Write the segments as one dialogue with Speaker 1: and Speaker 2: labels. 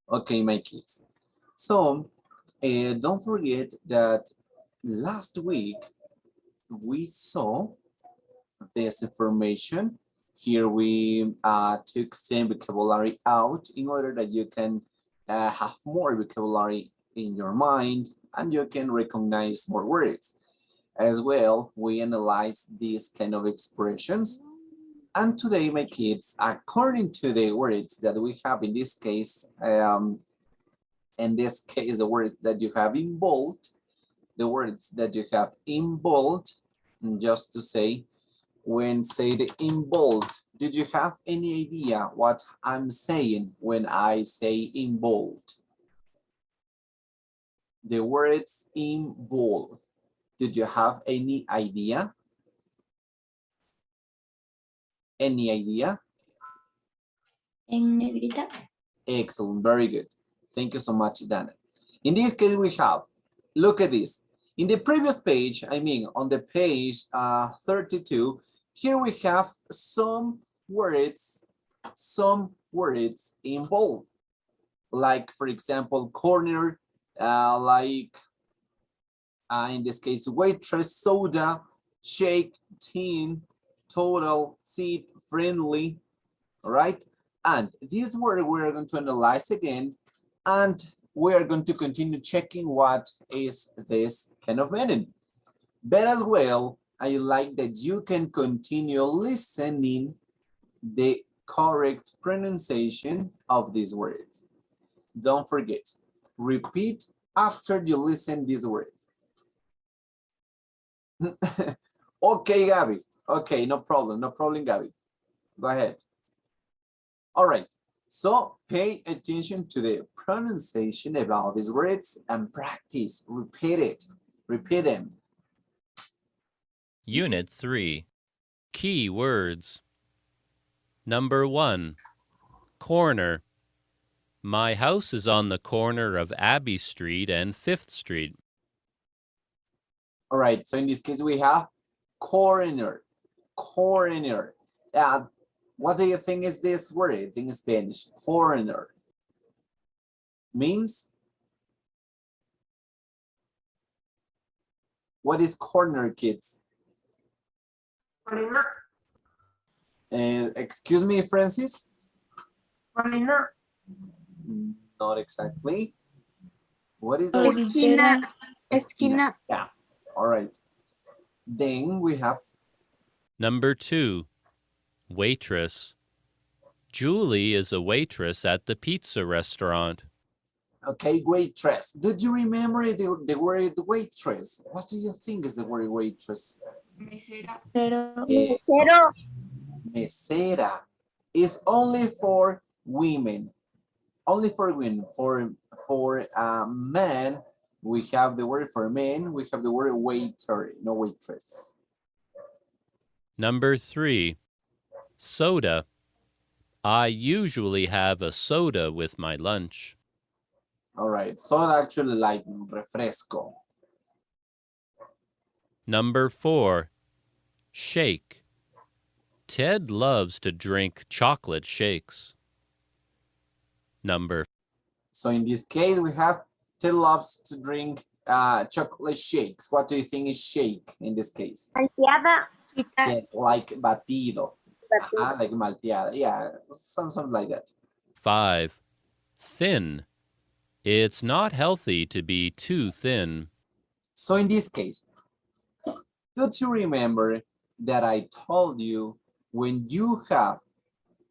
Speaker 1: Okay, my kids. So don't forget that last week we saw this information. Here we took some vocabulary out in order that you can have more vocabulary in your mind and you can recognize more words. As well, we analyze these kind of expressions. And today, my kids, according to the words that we have in this case, the words that you have in bold, the words that you have in bold, and just to say, when say the in bold, did you have any idea what I'm saying when I say in bold? The words in bold. Did you have any idea? Any idea?
Speaker 2: En negrita.
Speaker 1: Excellent, very good. Thank you so much, Dana. In this case, we have, look at this. In the previous page, I mean, on the page 32, here we have some words in bold. Like, for example, corner, in this case, waitress, soda, shake, teen, total, seat, friendly, all right? And this word we're going to analyze again, and we're going to continue checking what is this kind of meaning. But as well, I like that you can continue listening the correct pronunciation of these words. Don't forget, repeat after you listen these words. Okay, Gabby. Okay, no problem, Gabby. Go ahead. All right, so pay attention to the pronunciation about these words and practice. Repeat them.
Speaker 3: Unit 3. Key words. Number 1. Corner. My house is on the corner of Abbey Street and 5th Street.
Speaker 1: All right, so in this case we have corner. What do you think is this word in Spanish? Corner means, what is corner, kids? Excuse me, Francis? Not exactly. What is the word?
Speaker 2: Esquina. Esquina.
Speaker 1: Yeah, all right. Then we have
Speaker 3: Number 2. Waitress. Julie is a waitress at the pizza restaurant.
Speaker 1: okay, waitress. Did you remember the word waitress? What do you think is the word waitress?
Speaker 2: Mesera.
Speaker 1: Mesero. Mesera is only for women. Only for women. For men, we have the word for men. We have the word waiter, no waitress.
Speaker 3: Number 3. Soda. I usually have a soda with my lunch.
Speaker 1: All right, soda actually like refresco.
Speaker 3: Number 4. Shake. Ted loves to drink chocolate shakes.
Speaker 1: So in this case, we have Ted loves to drink chocolate shakes. What do you think is shake in this case?
Speaker 2: Malteada.
Speaker 1: Yes, like batido. Like malteada. Yeah, something like that.
Speaker 3: 5. Thin. It's not healthy to be too thin.
Speaker 1: So in this case, don't you remember that I told you when you have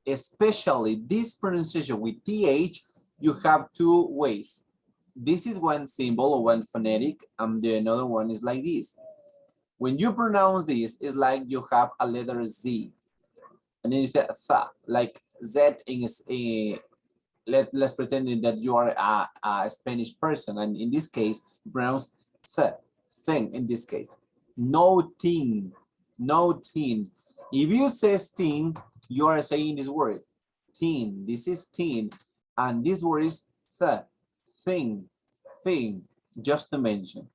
Speaker 1: especially this pronunciation with TH, you have two ways. This is one symbol or one phonetic, and the another one is like this. When you pronounce this, it's like you have a letter Z. And then you say tha, like Z in let's pretend that you are a Spanish person, and in this case, you pronounce th, thing in this case. No tin, no tin. If you say tin, you are saying this word, tin. This is tin, and this word is th, thing, just to mention.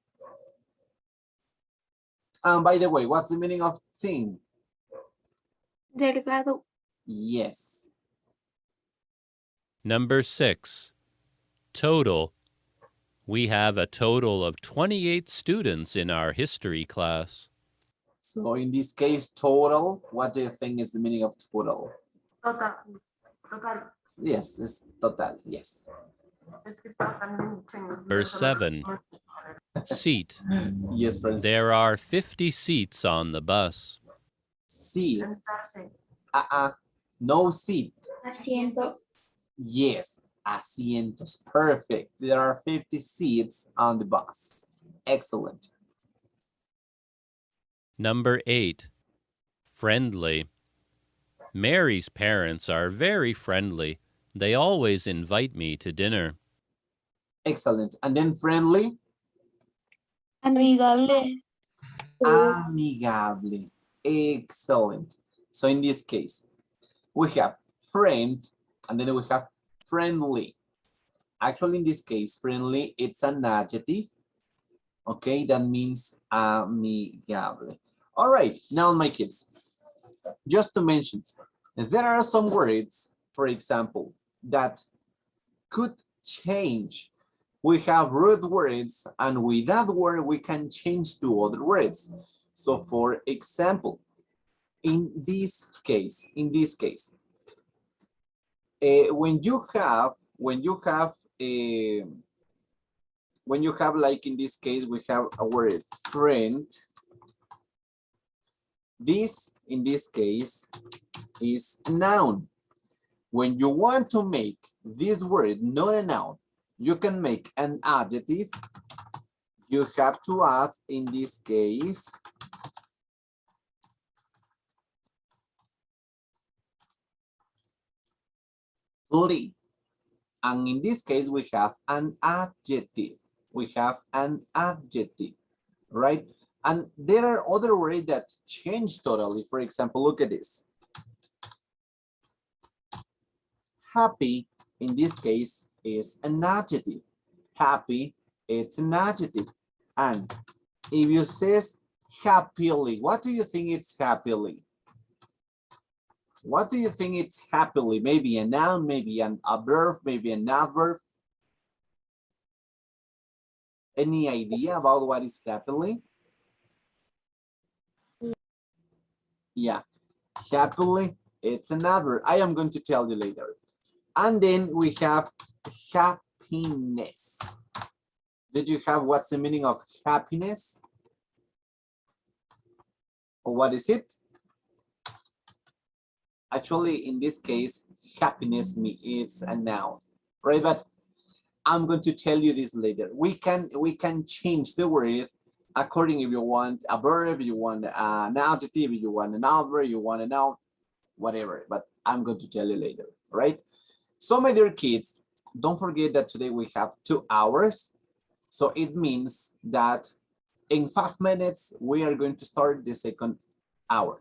Speaker 1: And by the way, what's the meaning of thin?
Speaker 2: Delgado.
Speaker 1: Yes.
Speaker 3: Number 6. Total. We have a total of 28 students in our history class.
Speaker 1: So in this case, total, what do you think is the meaning of total?
Speaker 2: Total. Total.
Speaker 1: Yes, it's total, yes.
Speaker 3: Verse 7. Seat.
Speaker 1: Yes, friends.
Speaker 3: There are 50 seats on the bus.
Speaker 1: Seat. No seat.
Speaker 2: Asiento.
Speaker 1: Yes, asientos. Perfect. There are 50 seats on the bus. Excellent.
Speaker 3: Number 8. Friendly. Mary's parents are very friendly. They always invite me to dinner.
Speaker 1: Excellent. And then friendly?
Speaker 2: Amigable.
Speaker 1: Amigable. Excellent. So in this case, we have friend, and then we have friendly. Actually, in this case, friendly, it's an adjective. Okay, that means amigable. All right, now my kids, just to mention, there are some words, for example, that could change. We have root words, and with that word, we can change to other words. So for example, in this case, when you have like in this case, we have a word friend. This in this case is a noun. When you want to make this word not a noun, you can make an adjective. You have to add in this case ly. And in this case, we have an adjective. We have an adjective, right? And there are other words that change totally. For example, look at this. Happy, in this case, is an adjective. Happy, it's an adjective. And if you says happily, what do you think it's happily? What do you think it's happily? Maybe a noun, maybe a verb, maybe an adverb. Any idea about what is happily? Yeah, happily, it's an adverb. I am going to tell you later. And then we have happiness. Did you have what's the meaning of happiness? Or what is it? Actually, in this case, happiness it's a noun, right? But I'm going to tell you this later. We can change the word according if you want a verb, you want an adjective, you want an adverb, you want a noun, whatever. But I'm going to tell you later, right? So my dear kids, don't forget that today we have 2 hours. So it means that in 5 minutes, we are going to start the second hour.